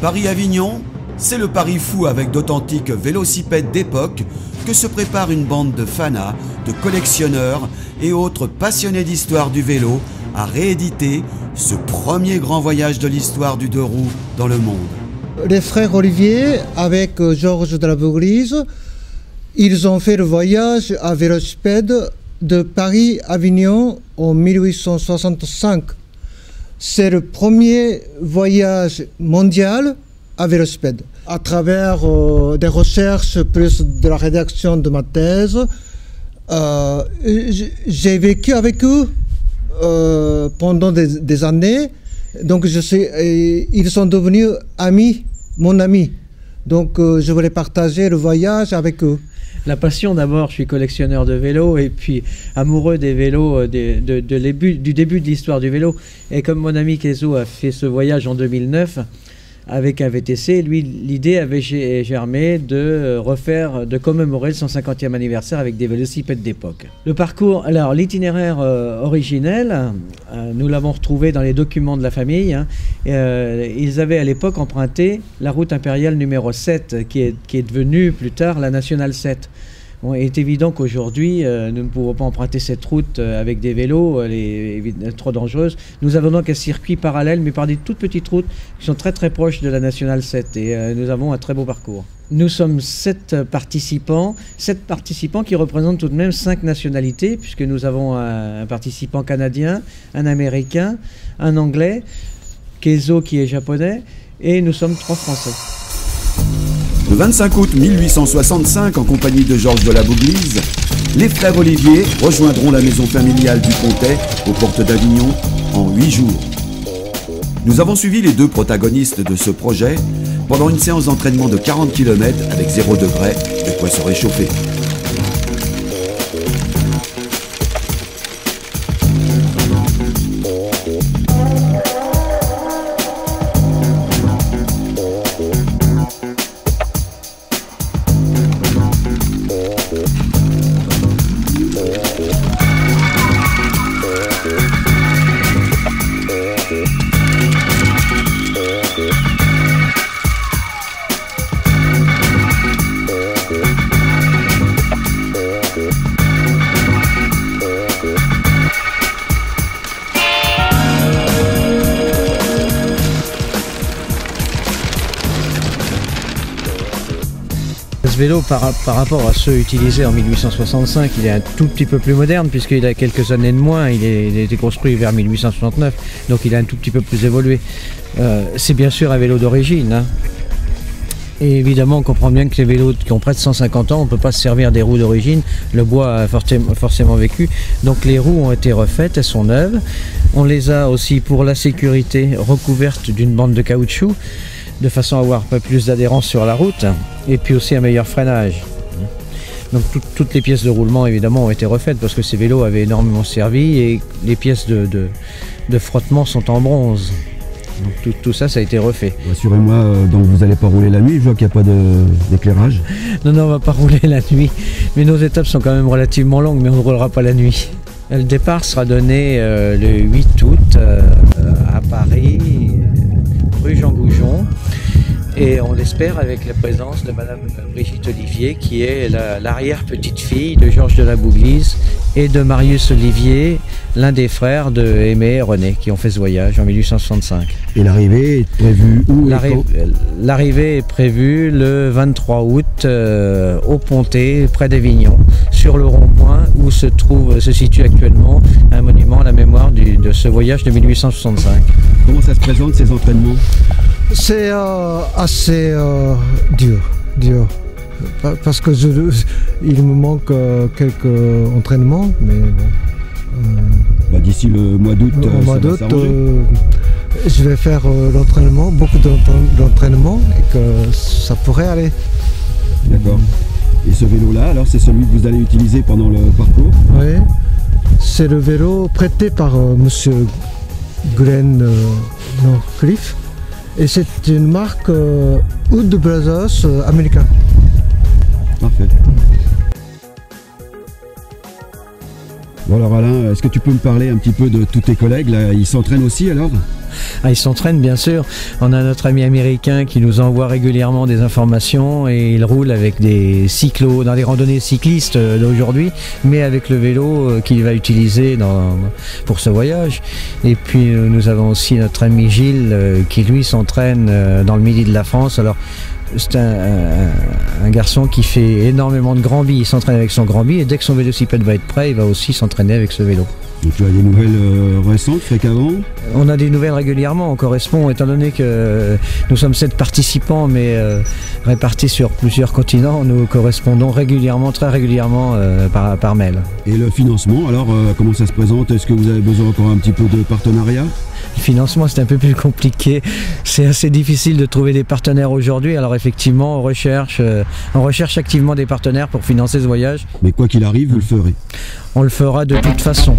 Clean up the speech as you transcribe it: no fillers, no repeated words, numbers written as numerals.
Paris-Avignon, c'est le pari fou avec d'authentiques vélocipèdes d'époque que se prépare une bande de fanas, de collectionneurs et autres passionnés d'histoire du vélo à rééditer ce premier grand voyage de l'histoire du deux roues dans le monde. Les frères Olivier avec Georges de la Bouglise, ils ont fait le voyage à vélocipède de Paris-Avignon en 1865. C'est le premier voyage mondial à vélocipède. À travers des recherches plus de la rédaction de ma thèse, j'ai vécu avec eux pendant des années. Donc ils sont devenus amis, mon ami. Donc je voulais partager le voyage avec eux. La passion d'abord, je suis collectionneur de vélos et puis amoureux des vélos du début de l'histoire du vélo. Et comme mon ami Kezo a fait ce voyage en 2009 avec un VTC, lui l'idée avait germé de commémorer le 150e anniversaire avec des vélocipèdes d'époque. Le parcours, alors l'itinéraire originel, nous l'avons retrouvé dans les documents de la famille. Ils avaient à l'époque emprunté la route impériale numéro 7 qui est devenue plus tard la nationale 7. Bon, il est évident qu'aujourd'hui, nous ne pouvons pas emprunter cette route avec des vélos, elle est trop dangereuse. Nous avons donc un circuit parallèle, mais par des toutes petites routes qui sont très très proches de la Nationale 7 et nous avons un très beau parcours. Nous sommes 7 participants qui représentent tout de même 5 nationalités, puisque nous avons un participant canadien, un américain, un anglais, Kezo qui est japonais, et nous sommes 3 Français. Le 25 août 1865, en compagnie de Georges de la Bouglise, les frères Olivier rejoindront la maison familiale du Pontet, aux portes d'Avignon, en 8 jours. Nous avons suivi les 2 protagonistes de ce projet pendant une séance d'entraînement de 40 km avec 0 degré, de quoi se réchauffer. Ce vélo, par rapport à ceux utilisés en 1865, il est un tout petit peu plus moderne puisqu'il a quelques années de moins, il a été construit vers 1869, donc il est un tout petit peu plus évolué. C'est bien sûr un vélo d'origine, hein. Et évidemment, on comprend bien que les vélos qui ont près de 150 ans, on ne peut pas se servir des roues d'origine, le bois a forcément vécu, donc les roues ont été refaites, elles sont neuves. On les a aussi pour la sécurité recouvertes d'une bande de caoutchouc, de façon à avoir un peu plus d'adhérence sur la route, et puis aussi un meilleur freinage. Donc toutes les pièces de roulement évidemment ont été refaites parce que ces vélos avaient énormément servi et les pièces de frottement sont en bronze. Donc tout ça, ça a été refait. Rassurez-moi, donc vous n'allez pas rouler la nuit, je vois qu'il n'y a pas d'éclairage. Non, on ne va pas rouler la nuit, mais nos étapes sont quand même relativement longues, mais on ne roulera pas la nuit. Le départ sera donné le 8 août à Paris, rue Jean Goujon. Et on l'espère avec la présence de Madame Brigitte Olivier, qui est l'arrière-petite-fille de Georges de la Bouglise et de Marius Olivier, l'un des frères de Aimé et René, qui ont fait ce voyage en 1865. Et l'arrivée est prévue où? L'arrivée est prévue le 23 août au Pontet, près d'Avignon, sur le rond-point où se situe actuellement un monument à la mémoire de ce voyage de 1865. Comment ça se présente ces entraînements? C'est assez dur. Parce que il me manque quelques entraînements, mais bon. D'ici le mois d'août, je vais faire l'entraînement, beaucoup d'entraînement, et que ça pourrait aller. D'accord. Et ce vélo-là, alors c'est celui que vous allez utiliser pendant le parcours? Oui, c'est le vélo prêté par monsieur Glenn Norcliffe. Et c'est une marque Hood Brothers américain. Parfait. Bon alors Alain, est-ce que tu peux me parler un petit peu de tous tes collègues là? Ils s'entraînent aussi alors? Ils s'entraînent bien sûr. On a notre ami américain qui nous envoie régulièrement des informations et il roule avec des cyclos, dans les randonnées cyclistes d'aujourd'hui, mais avec le vélo qu'il va utiliser pour ce voyage. Et puis nous avons aussi notre ami Gilles qui lui s'entraîne dans le midi de la France. Alors c'est un garçon qui fait énormément de grand-bi, il s'entraîne avec son grand-bi et dès que son vélocipède va être prêt, il va aussi s'entraîner avec ce vélo. Donc tu as des nouvelles récentes, fréquemment? On a des nouvelles régulièrement, on correspond, étant donné que nous sommes 7 participants, mais répartis sur plusieurs continents, nous correspondons régulièrement, très régulièrement par mail. Et le financement, alors comment ça se présente? Est-ce que vous avez besoin encore un petit peu de partenariat? Le financement, c'est un peu plus compliqué, c'est assez difficile de trouver des partenaires aujourd'hui, alors effectivement, on recherche activement des partenaires pour financer ce voyage. Mais quoi qu'il arrive, vous le ferez? On le fera de toute façon.